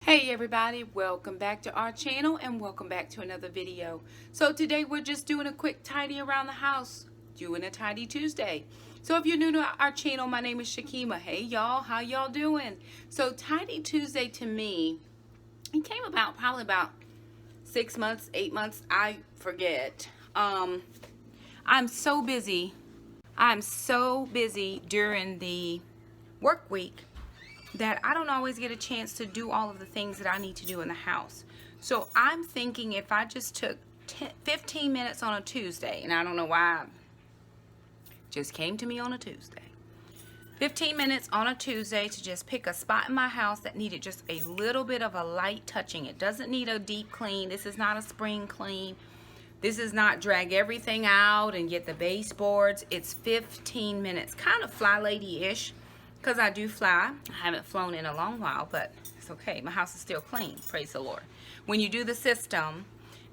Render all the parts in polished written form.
Hey everybody, welcome back to our channel and welcome back to another video. So today we're just doing a quick tidy around the house, doing a tidy Tuesday. So if you're new to our channel, my name is Shakima. Hey y'all, how y'all doing? So tidy Tuesday to me, it came about probably about 6 months, 8 months, I forget. I'm so busy during the work week that I don't always get a chance to do all of the things that I need to do in the house. So I'm thinking if I just took 15 minutes on a Tuesday, and I don't know why, it just came to me on a Tuesday. 15 minutes on a Tuesday to just pick a spot in my house that needed just a little bit of a light touching. It doesn't need a deep clean. This is not a spring clean. This is not drag everything out and get the baseboards. It's 15 minutes, kind of fly lady-ish. Because I do fly. I haven't flown in a long while, but it's okay. My house is still clean. Praise the Lord. When you do the system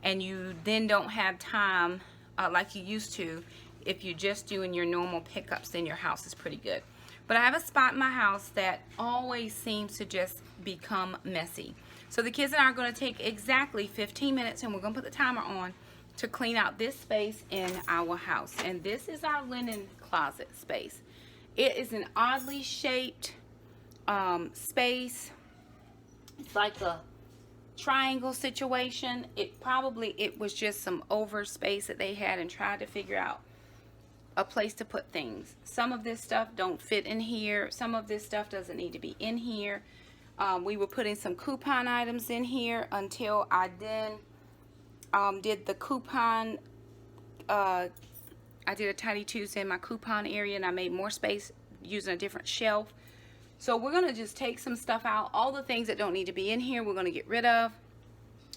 and you then don't have time like you used to, if you're just doing your normal pickups, then your house is pretty good. But I have a spot in my house that always seems to just become messy. So the kids and I are going to take exactly 15 minutes, and we're going to put the timer on to clean out this space in our house. And this is our linen closet space. It is an oddly shaped space. It's like a triangle situation. It was just some over space that they had and tried to figure out a place to put things. Some of this stuff don't fit in here. Some of this stuff doesn't need to be in here. We were putting some coupon items in here until I then did the coupon I did a Tidy Tuesday in my coupon area, and I made more space using a different shelf. So we're going to just take some stuff out. All the things that don't need to be in here, we're going to get rid of.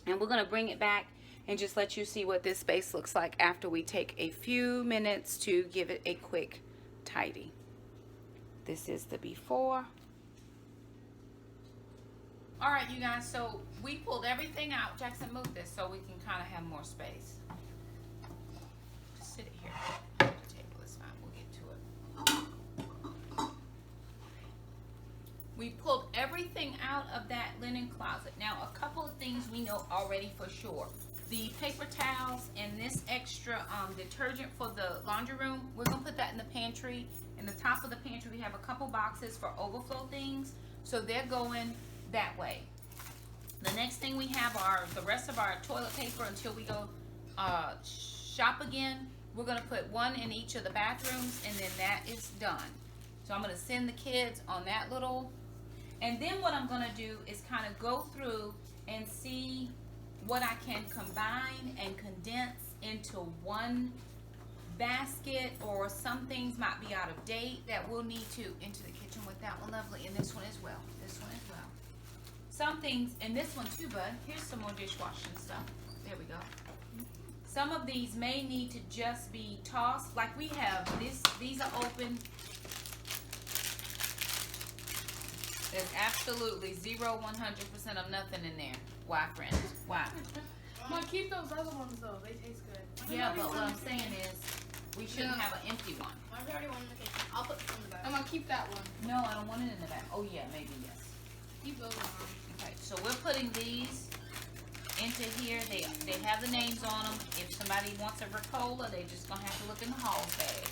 And we're going to bring it back and just let you see what this space looks like after we take a few minutes to give it a quick tidy. This is the before. Alright, you guys, so we pulled everything out. Jackson, move this so we can kind of have more space. Sit it here. The table is fine. We'll get to it. We pulled everything out of that linen closet. Now, a couple of things we know already for sure. The paper towels and this extra detergent for the laundry room, we're going to put that in the pantry. In the top of the pantry, we have a couple boxes for overflow things. So they're going that way. The next thing we have are the rest of our toilet paper until we go shop again. We're going to put one in each of the bathrooms, and then that is done. So I'm going to send the kids on that little, and then what I'm going to do is kind of go through and see what I can combine and condense into one basket, or some things might be out of date that we'll need to into the kitchen with that one, lovely, and this one as well. This one as well. Some things, and this one too, bud. Here's some more dishwashing stuff. There we go. Some of these may need to just be tossed. Like we have this, these are open. There's absolutely 0, 100% of nothing in there. Why, friends? Why? Mom, keep those other ones though. They taste good. Yeah, but what I'm saying is we shouldn't have an empty one. I've already one in the kitchen. I'll put this in the back. I'm gonna keep that one. No, I don't want it in the back. Oh yeah, maybe yes. Keep those on. Okay, so we're putting these into here. They have the names on them. If somebody wants a Ricola, they just gonna have to look in the hall bag,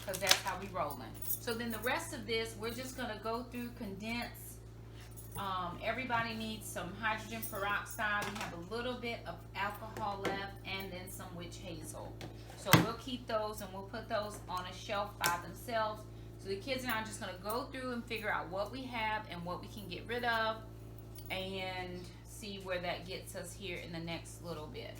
because that's how we rolling. So then the rest of this, we're just gonna go through, condense. Everybody needs some hydrogen peroxide. We have a little bit of alcohol left, and then some witch hazel. So we'll keep those, and we'll put those on a shelf by themselves. So the kids and I are just gonna go through and figure out what we have and what we can get rid of, and see where that gets us here in the next little bit.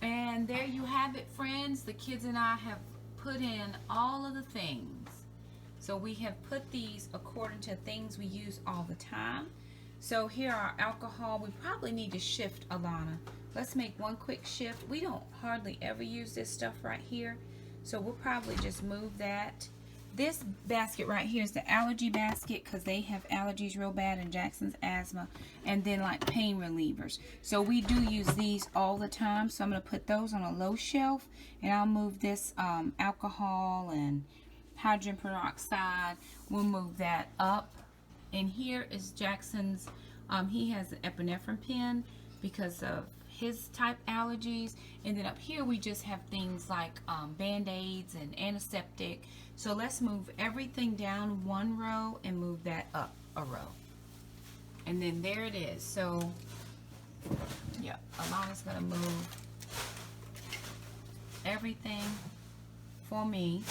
And there you have it, friends. The kids and I have put in all of the things. So we have put these according to things we use all the time. So here are alcohol. We probably need to shift, Alana. Let's make one quick shift. We don't hardly ever use this stuff right here. So we'll probably just move that this basket right here is the allergy basket because they have allergies real bad and Jackson's asthma, and then like pain relievers. So we do use these all the time. So I'm going to put those on a low shelf, and I'll move this alcohol and hydrogen peroxide. We'll move that up. And here is Jackson's, he has an epinephrine pen because of his type allergies. And then up here we just have things like band-aids and antiseptic. So let's move everything down one row and move that up a row. And then there it is. So yeah, Alana's gonna move everything for me.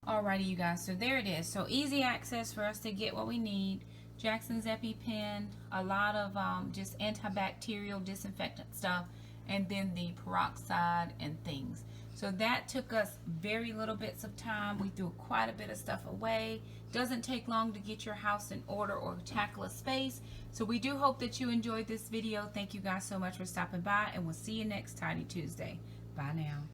Alrighty, you guys, so there it is. So easy access for us to get what we need. Jackson's EpiPen, a lot of just antibacterial disinfectant stuff, and then the peroxide and things. So that took us very little bits of time. We threw quite a bit of stuff away. Doesn't take long to get your house in order or tackle a space. So we do hope that you enjoyed this video. Thank you guys so much for stopping by, and we'll see you next Tidy Tuesday. Bye now.